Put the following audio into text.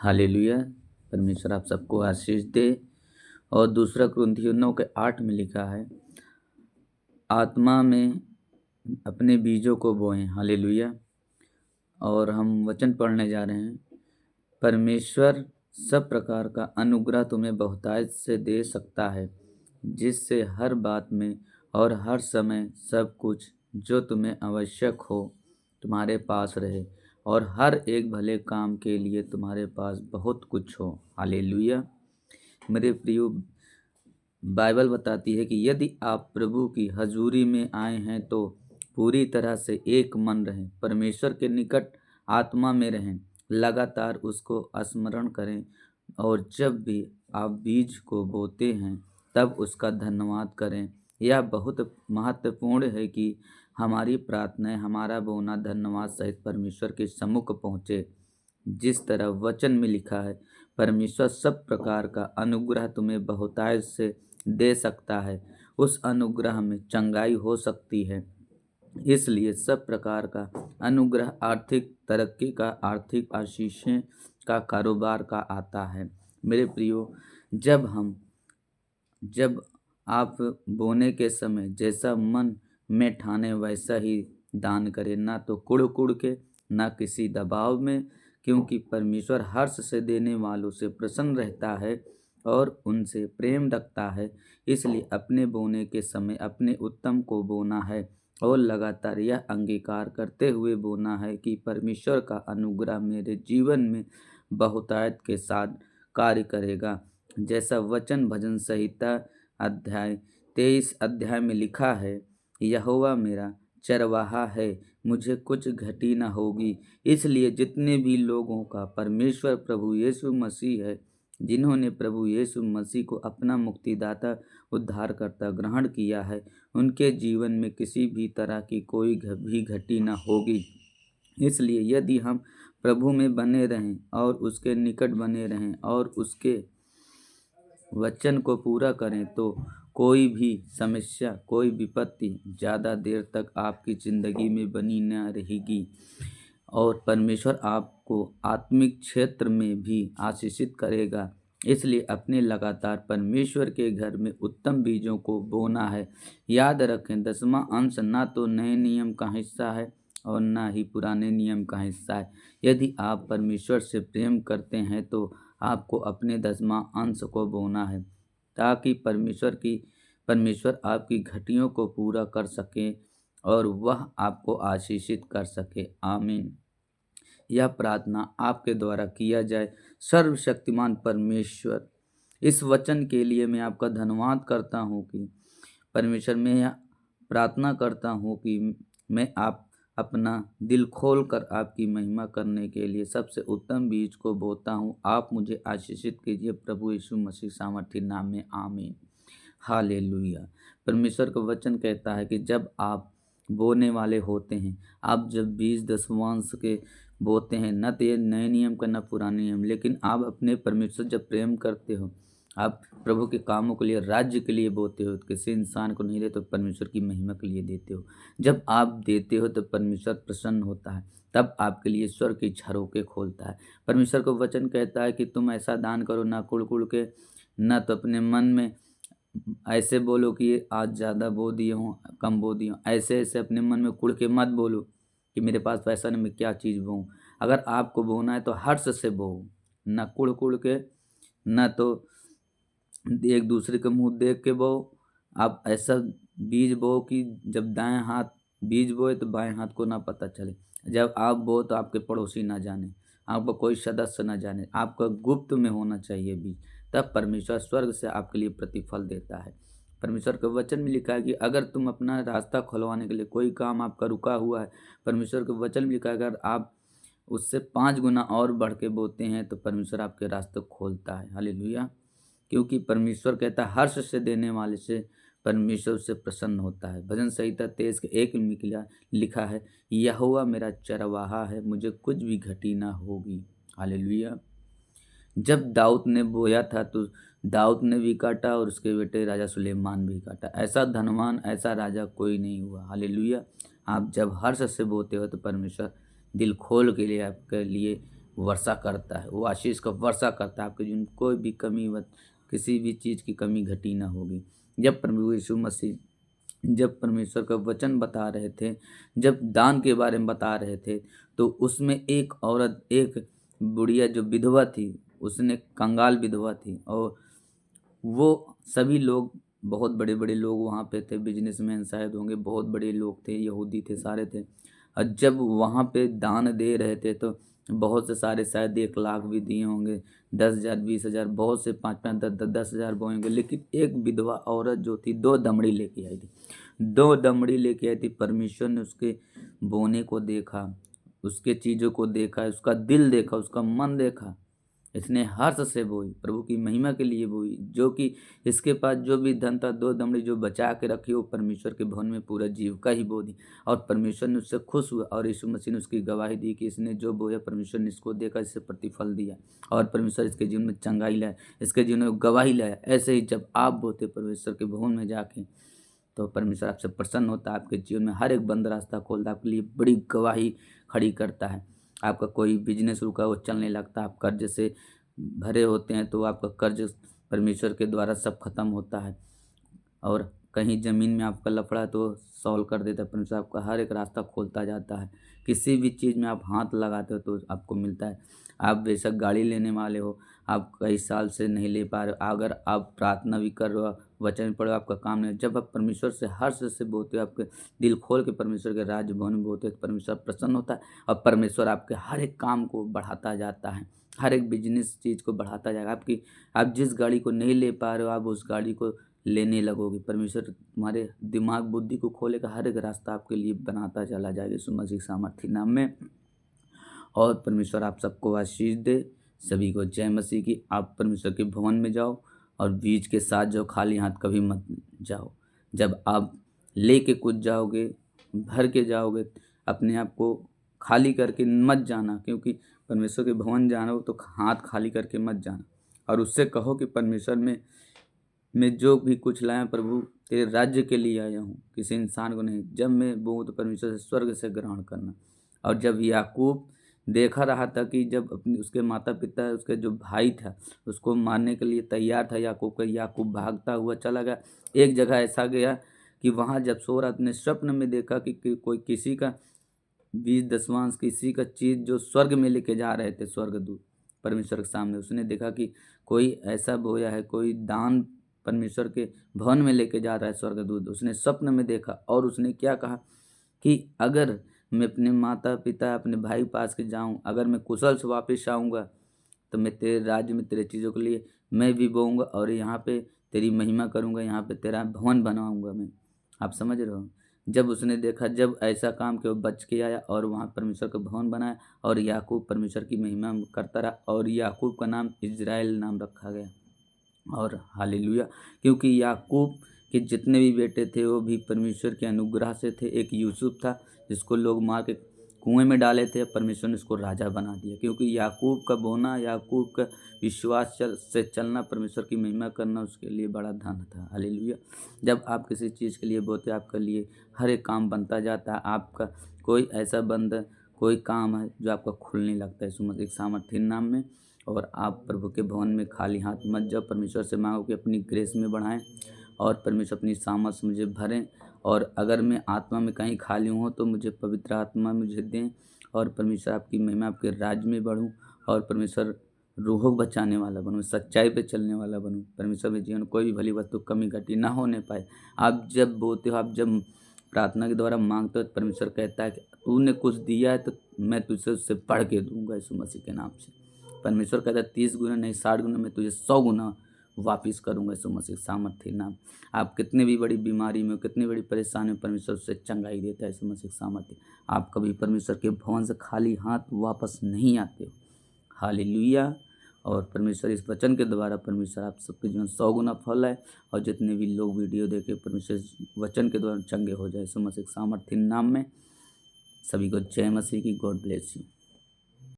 Hallelujah. परमेश्वर आप सबको आशीष दे। और दूसरा कुरिन्थियों 9:8 में लिखा है, आत्मा में अपने बीजों को बोएं। हालेलुया। और हम वचन पढ़ने जा रहे हैं। परमेश्वर सब प्रकार का अनुग्रह तुम्हें बहुतायत से दे सकता है, जिससे हर बात में और हर समय सब कुछ जो तुम्हें आवश्यक हो तुम्हारे पास रहे, और हर एक भले काम के लिए तुम्हारे पास बहुत कुछ हो। हालेलुया। मेरे प्रियो, बाइबल बताती है कि यदि आप प्रभु की हजूरी में आए हैं तो पूरी तरह से एक मन रहें, परमेश्वर के निकट आत्मा में रहें, लगातार उसको स्मरण करें, और जब भी आप बीज को बोते हैं तब उसका धन्यवाद करें। यह बहुत महत्वपूर्ण है कि हमारी प्रार्थनाएं, हमारा बोना धन्यवाद सहित परमेश्वर के सम्मुख पहुँचे। जिस तरह वचन में लिखा है, परमेश्वर सब प्रकार का अनुग्रह तुम्हें बहुतायत से दे सकता है। उस अनुग्रह में चंगाई हो सकती है। इसलिए सब प्रकार का अनुग्रह आर्थिक तरक्की का, आर्थिक आशीषें का, कारोबार का आता है। मेरे प्रियो, जब आप बोने के समय जैसा मन में ठाने वैसा ही दान करें, ना तो कुड़ कुड़ के, ना किसी दबाव में, क्योंकि परमेश्वर हर्ष से देने वालों से प्रसन्न रहता है और उनसे प्रेम रखता है। इसलिए अपने बोने के समय अपने उत्तम को बोना है और लगातार यह अंगीकार करते हुए बोना है कि परमेश्वर का अनुग्रह मेरे जीवन में बहुतायत के साथ कार्य करेगा। जैसा वचन भजन संहिता अध्याय 23 में लिखा है, यहोवा मेरा चरवाहा है, मुझे कुछ घटी न होगी। इसलिए जितने भी लोगों का परमेश्वर प्रभु यीशु मसीह है, जिन्होंने प्रभु यीशु मसीह को अपना मुक्तिदाता उद्धारकर्ता ग्रहण किया है, उनके जीवन में किसी भी तरह की कोई भी घटी न होगी। इसलिए यदि हम प्रभु में बने रहें और उसके निकट बने रहें और उसके वचन को पूरा करें, तो कोई भी समस्या, कोई विपत्ति ज़्यादा देर तक आपकी ज़िंदगी में बनी न रहेगी। और परमेश्वर आपको आत्मिक क्षेत्र में भी आशीषित करेगा। इसलिए अपने लगातार परमेश्वर के घर में उत्तम बीजों को बोना है। याद रखें, 10वां अंश ना तो नए नियम का हिस्सा है और ना ही पुराने नियम का हिस्सा है। यदि आप परमेश्वर से प्रेम करते हैं तो आपको अपने 10वां अंश को बोना है, ताकि परमेश्वर आपकी घटियों को पूरा कर सके और वह आपको आशीषित कर सके। आमीन। यह प्रार्थना आपके द्वारा किया जाए। सर्वशक्तिमान परमेश्वर, इस वचन के लिए मैं आपका धन्यवाद करता हूँ कि परमेश्वर, मैं यह प्रार्थना करता हूँ कि मैं आप अपना दिल खोल कर आपकी महिमा करने के लिए सबसे उत्तम बीज को बोता हूँ। आप मुझे आशीषित कीजिए प्रभु यीशु मसीह सामर्थी नाम में। आमीन। हालेलुया। परमेश्वर का वचन कहता है कि जब आप बोने वाले होते हैं, आप जब बीज दशवांश के बोते हैं, न तो ये नए नियम का न पुराने नियम, लेकिन आप अपने परमेश्वर जब प्रेम करते हो, आप प्रभु के कामों के लिए, राज्य के लिए बोते हो, किसी इंसान को नहीं देते हो, परमेश्वर की महिमा के लिए देते हो। जब आप देते हो तो परमेश्वर प्रसन्न होता है, तब आपके लिए स्वर्ग की झरोखे खोलता है। परमेश्वर का वचन कहता है कि तुम ऐसा दान करो, ना कुड़ कुड़ के, न तो अपने मन में ऐसे बोलो कि ये आज ज़्यादा बो दिए हों, कम बो दिए हों। ऐसे ऐसे अपने मन में कुड़ के मत बोलो कि मेरे पास पैसा नहीं, मैं क्या चीज़ बोऊँ। अगर आपको बोना है तो हर्ष से बो, न कुड़ कुड़ के, न तो एक दूसरे के मुंह देख के बो। आप ऐसा बीज बो कि जब दाएं हाथ बीज बोए तो बाएं हाथ को ना पता चले। जब आप बो तो आपके पड़ोसी ना जाने, आपका कोई सदस्य ना जाने, आपका गुप्त में होना चाहिए बीज। तब परमेश्वर स्वर्ग से आपके लिए प्रतिफल देता है। परमेश्वर के वचन में लिखा है कि अगर तुम अपना रास्ता खुलवाने के लिए, कोई काम आपका रुका हुआ है, परमेश्वर के वचन में लिखा है अगर आप उससे 5 गुना और बढ़ के बोते हैं तो परमेश्वर आपके रास्ते खोलता है। हालेलुया। क्योंकि परमेश्वर कहता है हर्ष से देने वाले से परमेश्वर से प्रसन्न होता है। भजन संहिता 23:1 में लिखा है, यहोवा मेरा चरवाहा है, मुझे कुछ भी घटी ना होगी। हालेलुया। जब दाऊद ने बोया था तो दाऊद ने भी काटा और उसके बेटे राजा सुलेमान भी काटा। ऐसा धनवान, ऐसा राजा कोई नहीं हुआ। हालेलुया। आप जब हर्ष से बोते हो तो परमेश्वर दिल खोल के लिए आपके लिए वर्षा करता है, वो आशीष का वर्षा करता है। आपके जीवन में कोई भी कमी किसी भी चीज़ की कमी घटी ना होगी। जब प्रभु यीशु मसीह जब परमेश्वर का वचन बता रहे थे, जब दान के बारे में बता रहे थे, तो उसमें एक औरत, एक बुढ़िया जो विधवा थी, उसने कंगाल विधवा थी, और वो सभी लोग, बहुत बड़े-बड़े लोग वहाँ पे थे, बिजनेसमैन शायद होंगे, बहुत बड़े लोग थे, यहूदी थे, सारे थे। और जब वहाँ पे दान दे रहे थे तो बहुत से सारे शायद 1 लाख भी दिए होंगे, 10,000, 20,000, बहुत से 5-5, 10-10, 10,000 बोए होंगे। लेकिन एक विधवा औरत जो थी 2 दमड़ी लेके आई थी। 2 दमड़ी लेके आई थी। परमेश्वर ने उसके बोने को देखा, उसके चीज़ों को देखा, उसका दिल देखा, उसका मन देखा। इसने हर्ष से बोई, प्रभु की महिमा के लिए बोई, जो कि इसके पास जो भी धन था, 2 दमड़ी जो बचा के रखी, वो परमेश्वर के भवन में पूरा जीविका ही बो दी। और परमेश्वर ने उससे खुश हुआ, और यीशु मसीह ने उसकी गवाही दी कि इसने जो बोया परमेश्वर ने इसको देखा, इससे प्रतिफल दिया, और परमेश्वर इसके जीवन में चंगाई लाया, इसके जीवन में गवाही लाया। ऐसे ही जब आप बोते परमेश्वर के भवन में जाके, तो परमेश्वर आपसे प्रसन्न होता है, आपके जीवन में हर एक बंद रास्ता खोलता है, आपके लिए बड़ी गवाही खड़ी करता है। आपका कोई बिजनेस रुका वो चलने लगता है, आप कर्ज से भरे होते हैं तो आपका कर्ज परमेश्वर के द्वारा सब खत्म होता है। और कहीं ज़मीन में आपका लफड़ा है तो सॉल्व कर देता है परमेश्वर, आपका हर एक रास्ता खोलता जाता है। किसी भी चीज़ में आप हाथ लगाते हो तो आपको मिलता है। आप बेशक गाड़ी लेने वाले हो, आप कई साल से नहीं ले पा रहे हो, अगर आप प्रार्थना भी कर रहे हो, वचन भी पढ़ो, आपका काम नहीं, जब आप परमेश्वर से हर्ष से बोलते हो, आपके दिल खोल के परमेश्वर के राज्य भवन में बोलते हो, तो परमेश्वर प्रसन्न होता है, और परमेश्वर आपके हर एक काम को बढ़ाता जाता है, हर एक बिजनेस चीज़ को बढ़ाता जाएगा। आप जिस गाड़ी को नहीं ले पा रहे हो, आप उस गाड़ी को लेने लगोगे। परमेश्वर तुम्हारे दिमाग बुद्धि को खोलेगा, हर एक रास्ता आपके लिए बनाता चला जाएगा यीशु मसीह के सामर्थी नाम में। और परमेश्वर आप सबको आशीष दे। सभी को जय मसीह की। आप परमेश्वर के भवन में जाओ और बीज के साथ जाओ, खाली हाथ कभी मत जाओ। जब आप लेके कुछ जाओगे, भर के जाओगे, अपने आप को खाली करके मत जाना, क्योंकि परमेश्वर के भवन जाना हो तो हाथ खाली करके मत जाना। और उससे कहो कि परमेश्वर में मैं जो भी कुछ लाया प्रभु तेरे राज्य के लिए आया हूँ, किसी इंसान को नहीं। जब मैं बोऊँ तो परमेश्वर से स्वर्ग से ग्रहण करना। और जब याकूब देखा रहा था कि जब अपने उसके माता पिता, उसके जो भाई था, उसको मारने के लिए तैयार था याकूब का, याकूब भागता हुआ चला गया। एक जगह ऐसा गया कि वहाँ जब सो रहा, अपने स्वप्न में देखा कि कोई किसी का 20 दशमांश, किसी का चीज़ जो स्वर्ग में लेके जा रहे थे स्वर्गदूत परमेश्वर के सामने, उसने देखा कि कोई ऐसा बोया है, कोई दान परमेश्वर के भवन में लेके जा रहा है स्वर्गदूत। उसने स्वप्न में देखा, और उसने क्या कहा कि अगर मैं अपने माता पिता, अपने भाई पास के जाऊं, अगर मैं कुशल से वापस आऊँगा, तो मैं तेरे राज्य में तेरे चीज़ों के लिए मैं भी बोऊँगा, और यहाँ पे तेरी महिमा करूँगा, यहाँ पे तेरा भवन बनाऊँगा मैं। आप समझ रहे हो? जब उसने देखा, जब ऐसा काम किया, वो बच के आया और वहाँ परमेश्वर का भवन बनाया, और याकूब परमेश्वर की महिमा करता रहा, और याकूब का नाम इज़राइल नाम रखा गया। और हालेलुया, क्योंकि याकूब के जितने भी बेटे थे वो भी परमेश्वर के अनुग्रह से थे। एक यूसुफ था जिसको लोग मार के कुएं में डाले थे, परमेश्वर ने उसको राजा बना दिया, क्योंकि याकूब का बोना, याकूब का विश्वास से चलना, परमेश्वर की महिमा करना उसके लिए बड़ा धन था। हालेलुया। जब आप किसी चीज़ के लिए बोते, आपके लिए हर एक काम बनता जाता है। आपका कोई ऐसा बंद कोई काम है जो आपका खुलने लगता है यीशु मसीह के सामर्थी नाम में। और आप प्रभु के भवन में खाली हाथ मत जाओ, परमेश्वर से मांगो कि अपनी ग्रेस में बढ़ाएं, और परमेश्वर अपनी सामर्थ मुझे भरें। और अगर मैं आत्मा में कहीं खाली हूँ तो मुझे पवित्र आत्मा मुझे दें, और परमेश्वर आपकी महिमा, आपके राज्य में बढ़ूँ, और परमेश्वर रूहों को बचाने वाला बनूँ, सच्चाई पे चलने वाला बनूँ। परमेश्वर में जीवन कोई भी भली वस्तु कमी घटी ना होने पाए। आप जब बोलते हो, आप जब प्रार्थना के द्वारा मांगते हो, तो परमेश्वर कहता है कि तूने कुछ दिया है तो मैं तुझसे उससे बढ़ के दूंगा यीशु मसीह के नाम से। परमेश्वर कहता है 30 गुना नहीं 60 गुना मैं तुझे 100 गुना वापिस करूंगा यीशु मसीह सामर्थ्य नाम। आप कितने भी बड़ी बीमारी में हो, कितनी बड़ी परेशानी में, परमेश्वर उससे चंगाई देता है यीशु मसीह सामर्थ्य। आप कभी परमेश्वर के भवन से खाली हाथ वापस नहीं आते हो। हालेलुया। और परमेश्वर इस वचन के द्वारा परमेश्वर आप सबके जीवन 100 गुना फल है, और जितने भी लोग वीडियो देखे परमेश्वर वचन के द्वारा चंगे हो जाए यीशु मसीह सामर्थ्य नाम में। सभी को जय मसीह की। God bless you.